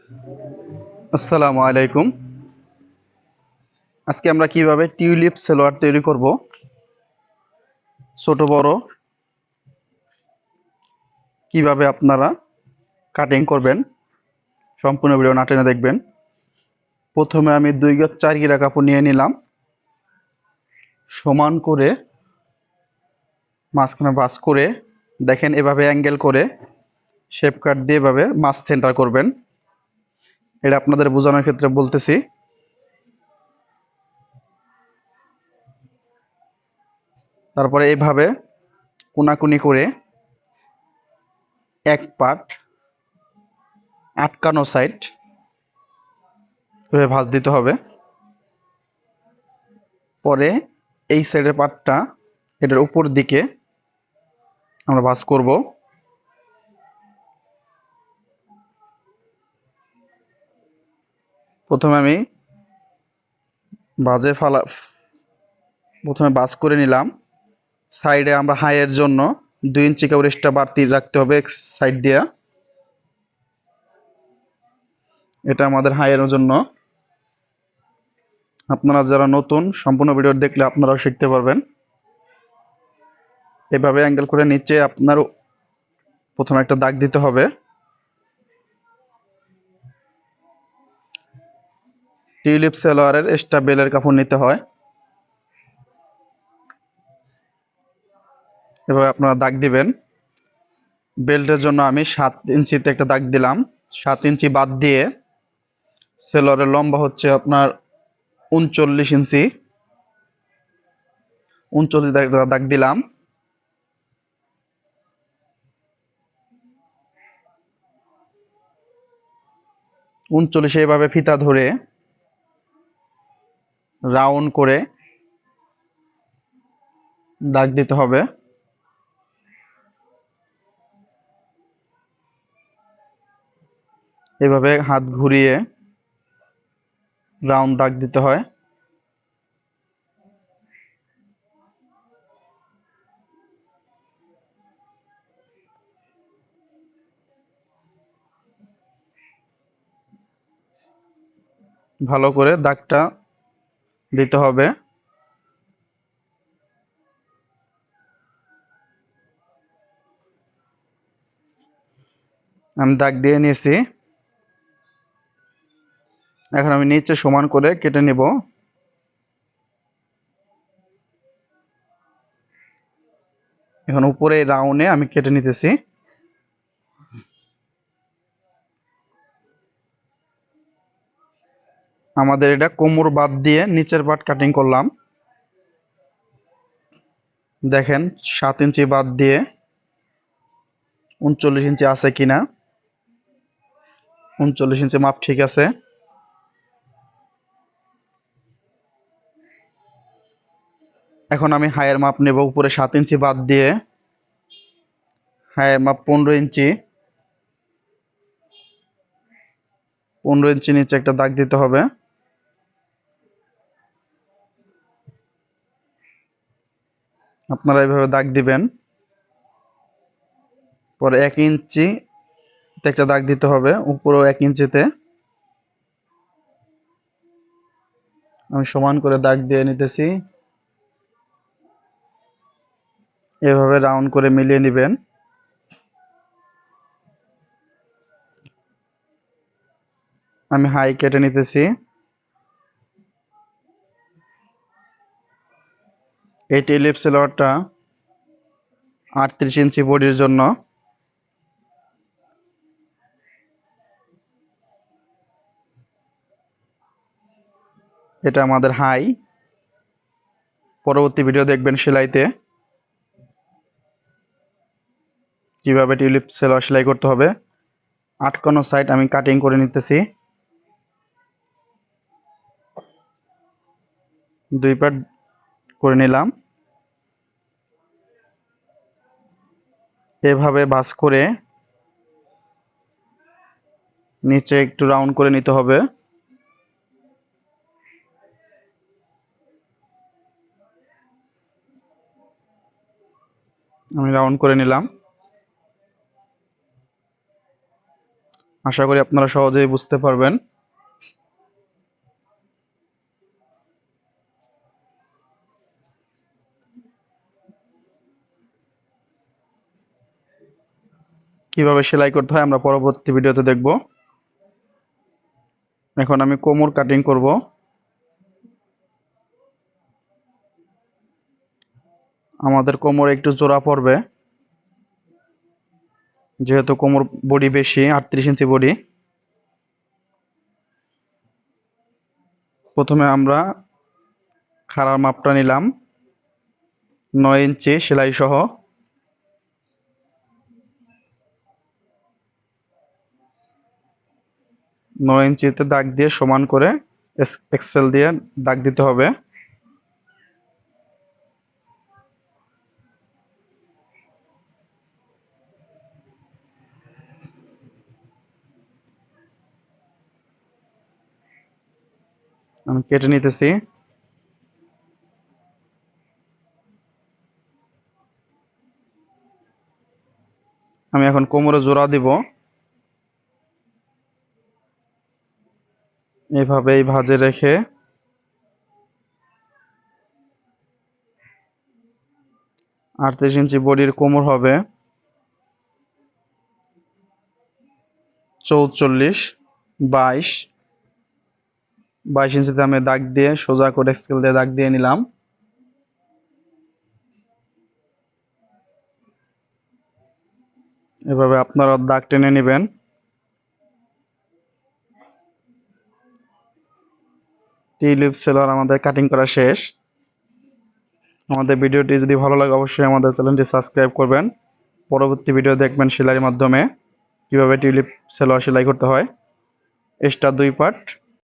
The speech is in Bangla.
আসসালামু আলাইকুম। আজকে আমরা কিভাবে টিউলিপ সালোয়ার তৈরি করব, ছোট বড় কিভাবে আপনারা কাটিং করবেন, সম্পূর্ণ ভিডিও না টেনে দেখবেন। প্রথমে আমি 2 গজ 4 গিরা কাপড় নিয়ে নিলাম, সমান করে মাঝখানে ভাঁজ করে দেখেন এভাবে অ্যাঙ্গেল করে শেপ কাট দিয়ে এভাবে মাছ সেন্টার করবেন। এটা আপনাদের বোঝানোর ক্ষেত্রে বলতেছি। তারপরে এইভাবে কোনাকুনি করে এক পাট আটকানো সাইড এভাবে ভাঁজ দিতে হবে। পরে এই সাইডের পাটটা এটার উপর দিকে আমরা ভাঁজ করব। প্রথমে আমি ভাঁজে ফালা প্রথমে ভাঁজ করে নিলাম। সাইডে আমরা হাইয়ের জন্য 2 ইঞ্চি করে এক্সট্রা বাড়তি রাখতে হবে সাইড দিয়া। এটা আমাদের হাইয়ের জন্য। আপনারা যারা নতুন সম্পূর্ণ ভিডিও দেখলে আপনারাও শিখতে পারবেন। এভাবে অ্যাঙ্গেল করে নিচে আপনার প্রথমে একটা দাগ দিতে হবে। টিউলিপ সালোয়ারের এক্সট্রা বেলের কাপড় নিতে হয়। এভাবে আপনারা দাগ দিবেন। বেল্টের জন্য আমি 7 ইঞ্চিতে একটা দাগ দিলাম। 7 ইঞ্চি বাদ দিয়ে সালোয়ারের লম্বা হচ্ছে আপনার 39 ইঞ্চি। 39 দাগ দিলাম। 39 এভাবে ফিতা ধরে রাউন্ড করে দাগ দিতে হবে। এভাবে হাত ঘুরিয়ে রাউন্ড দাগ দিতে হয়। ভালো করে দাগটা দিতে হবে। আমি দাগ দিয়ে নিয়েছি। এখন আমি নিচে সমান করে কেটে নিব। এখন উপরে রাউন্ডে আমি কেটে নিতেছি। আমাদের এটা কোমর বাদ দিয়ে নিচের পার্ট কাটিং করলাম। দেখেন 7 ইঞ্চি বাদ দিয়ে 39 ইঞ্চি আছে কিনা। 39 ইঞ্চি মাপ ঠিক আছে। এখন আমি হাইয়ের মাপ নেব। উপরে 7 ইঞ্চি বাদ দিয়ে হাইয়ের মাপ 15 ইঞ্চি। 15 ইঞ্চি নিচে একটা দাগ দিতে হবে। আপনারা এইভাবে দাগ দিবেন। পরে 1 ইঞ্চি একটা দাগ দিতে হবে, উপরেও 1 ইঞ্চিতে। আমি সমান করে দাগ দিয়ে নিতেছি। এভাবে রাউন্ড করে মিলিয়ে নেবেন। আমি হাই কেটে নিতেছি। এই টিউলিপ সালোয়ারটা 38 ইঞ্চি বডির জন্য। এটা আমাদের হাই। পরবর্তী ভিডিও দেখবেন সেলাইতে কিভাবে টিউলিপ সালোয়ার সেলাই করতে হবে। আটকানো সাইড আমি কাটিং করে নিতেছি। 2 পার্ট করে নিলাম। এভাবে ভাঁজ করে নিচে একটু রাউন্ড করে নিতে হবে। আমি রাউন্ড করে নিলাম। আশা করি আপনারা সহজেই বুঝতে পারবেন। কিভাবে সেলাই করতে হয় আমরা পরবর্তী ভিডিওতে দেখব। এখন আমি কোমর কাটিং করব। আমাদের কোমরে একটু জোড়া পড়বে, যেহেতু কোমর বডি বেশি, 38 ইঞ্চি বডি। প্রথমে আমরা খাড়ার মাপটা নিলাম 9 ইঞ্চি সেলাই সহ। 9 ইঞ্চিতে দাগ দিয়ে সমান করে এক্সেল দিয়ে দাগ দিতে হবে। আমি কেটে নিতেছি। আমি এখন কোমরে জোড়া দিব। এইভাবে এই ভাঁজে রেখে 38 ইঞ্চি বডির কোমর হবে 44, 22। 22 ইঞ্চিতে আমি দাগ দিয়ে সোজা করে স্কেল দিয়ে দাগ দিয়ে নিলাম। এভাবে আপনারা দাগ টেনে নেবেন। টিউলিপ সেলোয়ার আমাদের কাটিং করা শেষ। আমাদের ভিডিওটি যদি ভালো লাগে অবশ্যই আমাদের চ্যানেলটি সাবস্ক্রাইব করবেন। পরবর্তী ভিডিও দেখবেন সেলাইয়ের মাধ্যমে কিভাবে টিউলিপ সেলোয়ার সেলাই করতে হয়। Extra 2 part.